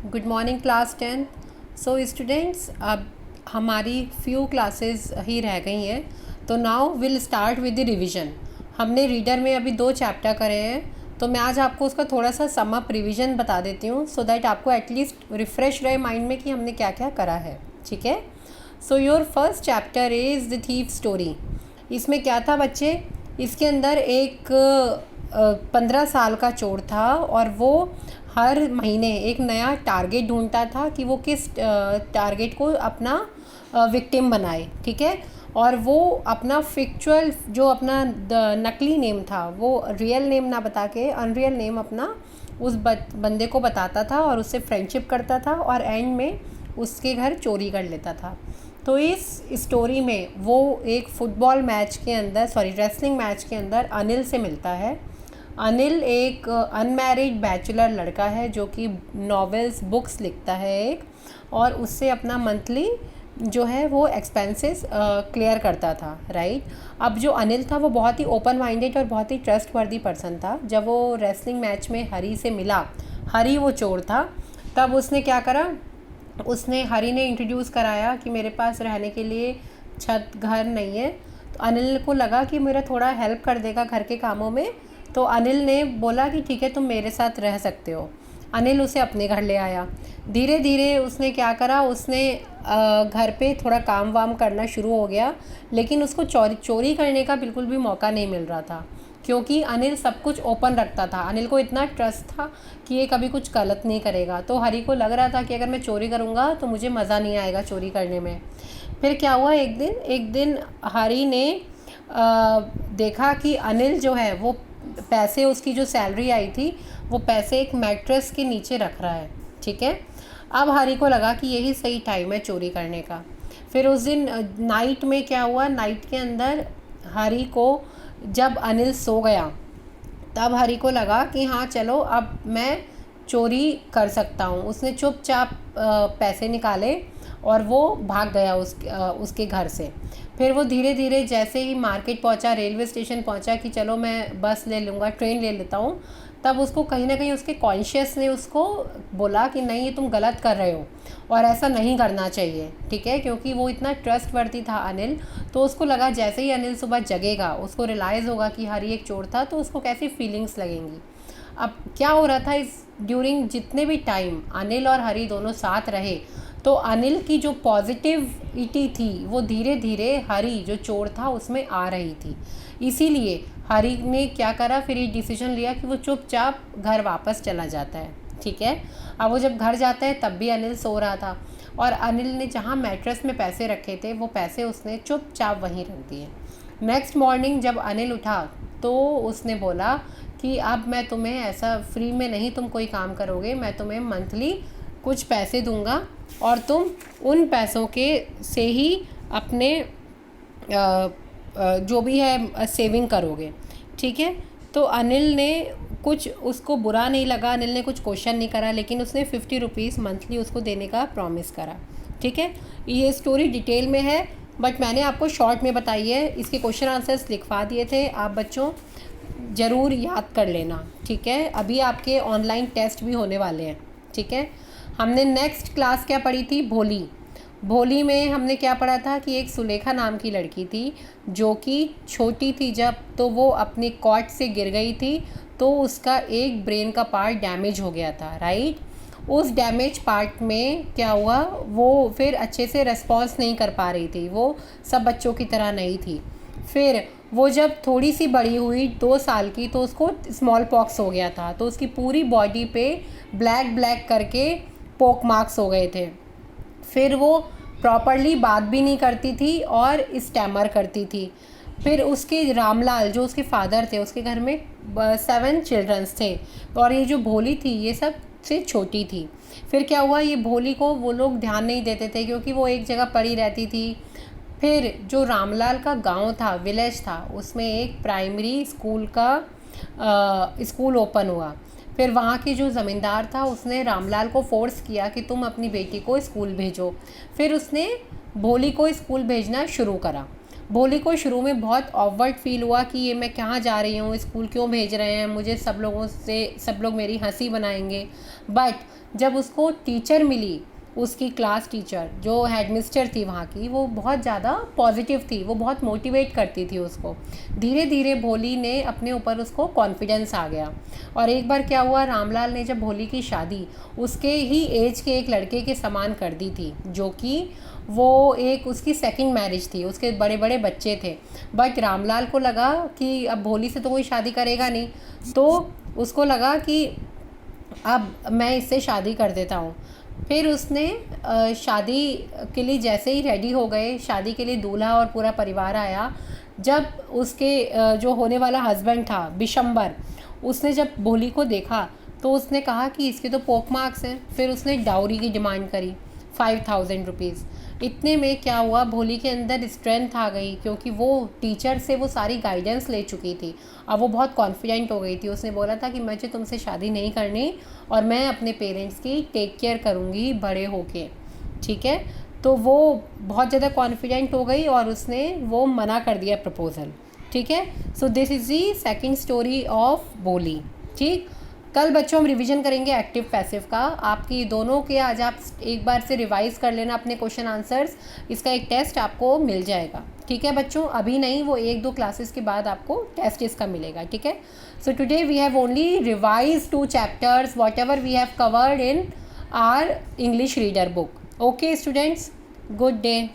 Good morning class 10। So students, अब हमारी few classes ही रह गई हैं, तो now will start with the revision. हमने रीडर में अभी 2 चैप्टर करे हैं, तो मैं आज आपको उसका थोड़ा सा सम अप रिवीजन बता देती हूँ, सो दैट आपको एटलीस्ट रिफ़्रेश रहे माइंड में कि हमने क्या क्या करा है। ठीक है। So your first chapter is the thief story. इसमें क्या था बच्चे, इसके अंदर एक 15 साल का चोर था और वो हर महीने एक नया टारगेट ढूंढता था कि वो किस टारगेट को अपना विक्टिम बनाए। ठीक है। और वो अपना फिक्चुअल जो अपना नकली नेम था वो रियल नेम ना बता के अनरियल नेम अपना उस बंदे को बताता था और उससे फ्रेंडशिप करता था और एंड में उसके घर चोरी कर लेता था। तो इस स्टोरी में वो एक फुटबॉल मैच के अंदर रेसलिंग मैच के अंदर अनिल से मिलता है। अनिल एक अनमैरिड बैचलर लड़का है जो कि नॉवेल्स बुक्स लिखता है एक, और उससे अपना मंथली जो है वो एक्सपेंसेस क्लियर करता था। राइट। अब जो अनिल था वो बहुत ही ओपन माइंडेड और बहुत ही ट्रस्ट वर्दी पर्सन था। जब वो रेसलिंग मैच में हरी से मिला, हरी वो चोर था, तब उसने क्या करा, उसने हरी ने इंट्रोड्यूस कराया कि मेरे पास रहने के लिए छत घर नहीं है। तो अनिल को लगा कि मेरा थोड़ा हेल्प कर देगा घर के कामों में, तो अनिल ने बोला कि ठीक है तुम मेरे साथ रह सकते हो। अनिल उसे अपने घर ले आया। धीरे धीरे उसने क्या करा, उसने घर पे थोड़ा काम वाम करना शुरू हो गया, लेकिन उसको चोरी करने का बिल्कुल भी मौका नहीं मिल रहा था, क्योंकि अनिल सब कुछ ओपन रखता था। अनिल को इतना ट्रस्ट था कि ये कभी कुछ गलत नहीं करेगा। तो हरी को लग रहा था कि अगर मैं चोरी करूँगा तो मुझे मज़ा नहीं आएगा चोरी करने में। फिर क्या हुआ, एक दिन हरी ने देखा कि अनिल जो है वो पैसे, उसकी जो सैलरी आई थी वो पैसे एक मैट्रेस के नीचे रख रहा है। ठीक है। अब हरी को लगा कि यही सही टाइम है चोरी करने का। फिर उस दिन नाइट में क्या हुआ, नाइट के अंदर हरी को जब अनिल सो गया तब हरी को लगा कि हाँ चलो अब मैं चोरी कर सकता हूँ। उसने चुपचाप पैसे निकाले और वो भाग गया उसके घर से। फिर वो धीरे धीरे जैसे ही मार्केट पहुँचा, रेलवे स्टेशन पहुँचा कि चलो मैं बस ले लूँगा, ट्रेन ले लेता हूँ, तब उसको कहीं ना कहीं उसके कॉन्शियस ने उसको बोला कि नहीं ये तुम गलत कर रहे हो और ऐसा नहीं करना चाहिए। ठीक है। क्योंकि वो इतना ट्रस्टवर्दी था अनिल, तो उसको लगा जैसे ही अनिल सुबह जगेगा उसको रियलाइज़ होगा कि हरी एक चोर था, तो उसको कैसी फीलिंग्स लगेंगी। अब क्या हो रहा था, इस ड्यूरिंग जितने भी टाइम अनिल और हरी दोनों साथ रहे, तो अनिल की जो पॉजिटिविटी थी वो धीरे धीरे हरी जो चोर था उसमें आ रही थी। इसीलिए हरी ने क्या करा, फिर ये डिसीजन लिया कि वो चुपचाप घर वापस चला जाता है। ठीक है। अब वो जब घर जाता है तब भी अनिल सो रहा था, और अनिल ने जहाँ मैट्रेस में पैसे रखे थे वो पैसे उसने चुपचाप वहीं रख दिए। नेक्स्ट मॉर्निंग जब अनिल उठा तो उसने बोला कि अब मैं तुम्हें ऐसा फ्री में नहीं तुम कोई काम करोगे, मैं तुम्हें मंथली कुछ पैसे दूंगा और तुम उन पैसों के से ही अपने जो भी है सेविंग करोगे। ठीक है। तो अनिल ने कुछ, उसको बुरा नहीं लगा, अनिल ने कुछ क्वेश्चन नहीं करा, लेकिन उसने 50 रुपीज़ मंथली उसको देने का प्रॉमिस करा। ठीक है। ये स्टोरी डिटेल में है बट मैंने आपको शॉर्ट में बताई है। इसके क्वेश्चन आंसर्स लिखवा दिए थे, आप बच्चों ज़रूर याद कर लेना। ठीक है। अभी आपके ऑनलाइन टेस्ट भी होने वाले हैं। ठीक है। हमने नेक्स्ट क्लास क्या पढ़ी थी, भोली। भोली में हमने क्या पढ़ा था कि एक सुलेखा नाम की लड़की थी जो कि छोटी थी जब, तो वो अपने कॉट से गिर गई थी, तो उसका एक ब्रेन का पार्ट डैमेज हो गया था। राइट। उस डैमेज पार्ट में क्या हुआ, वो फिर अच्छे से रिस्पॉन्स नहीं कर पा रही थी, वो सब बच्चों की तरह नहीं थी। फिर वो जब थोड़ी सी बड़ी हुई, 2 साल की, तो उसको स्मॉल पॉक्स हो गया था, तो उसकी पूरी बॉडी पे ब्लैक ब्लैक करके पोक मार्क्स हो गए थे। फिर वो प्रॉपरली बात भी नहीं करती थी और स्टैमर करती थी। फिर उसके रामलाल जो उसके फादर थे, उसके घर में 7 चिल्ड्रंस थे और ये जो भोली थी ये सब से छोटी थी। फिर क्या हुआ, ये भोली को वो लोग ध्यान नहीं देते थे क्योंकि वो एक जगह पड़ी रहती थी। फिर जो रामलाल का गांव था, विलेज था, उसमें एक प्राइमरी स्कूल का स्कूल ओपन हुआ। फिर वहाँ की जो ज़मींदार था उसने रामलाल को फोर्स किया कि तुम अपनी बेटी को स्कूल भेजो। फिर उसने भोली को स्कूल भेजना शुरू करा। भोली को शुरू में बहुत ऑकवर्ड फील हुआ कि ये मैं कहाँ जा रही हूँ, स्कूल क्यों भेज रहे हैं मुझे, सब लोग मेरी हंसी बनाएंगे। बट जब उसको टीचर मिली, उसकी क्लास टीचर जो हेडमिस्टर थी वहाँ की, वो बहुत ज़्यादा पॉजिटिव थी, वो बहुत मोटिवेट करती थी उसको। धीरे धीरे भोली ने अपने ऊपर उसको कॉन्फिडेंस आ गया। और एक बार क्या हुआ, रामलाल ने जब भोली की शादी उसके ही एज के एक लड़के के समान कर दी थी, जो कि वो एक उसकी सेकंड मैरिज थी, उसके बड़े बड़े बच्चे थे। बट रामलाल को लगा कि अब भोली से तो कोई शादी करेगा नहीं, तो उसको लगा कि अब मैं इससे शादी कर देता हूँ। फिर उसने शादी के लिए जैसे ही रेडी हो गए, शादी के लिए दूल्हा और पूरा परिवार आया, जब उसके जो होने वाला हस्बैंड था बिशंबर, उसने जब भोली को देखा तो उसने कहा कि इसके तो पोक मार्क्स हैं। फिर उसने डाउरी की डिमांड करी 5000 रुपीज़। इतने में क्या हुआ, भोली के अंदर स्ट्रेंथ आ गई, क्योंकि वो टीचर से वो सारी गाइडेंस ले चुकी थी। अब वो बहुत कॉन्फिडेंट हो गई थी। उसने बोला था कि मुझे तुमसे शादी नहीं करनी और मैं अपने पेरेंट्स की टेक केयर करूँगी बड़े होके, ठीक है। तो वो बहुत ज़्यादा कॉन्फिडेंट हो गई और उसने वो मना कर दिया प्रपोज़ल, ठीक है। So this is the second story of भोली, ठीक। कल बच्चों हम रिवीजन करेंगे एक्टिव पैसिव का। आपकी दोनों के आज आप एक बार से रिवाइज कर लेना अपने क्वेश्चन आंसर्स, इसका एक टेस्ट आपको मिल जाएगा, ठीक है बच्चों। अभी नहीं, वो 1-2 क्लासेस के बाद आपको टेस्ट इसका मिलेगा, ठीक है। So today we have only revise 2 chapters whatever we have covered in our English reader book. Okay students, good day.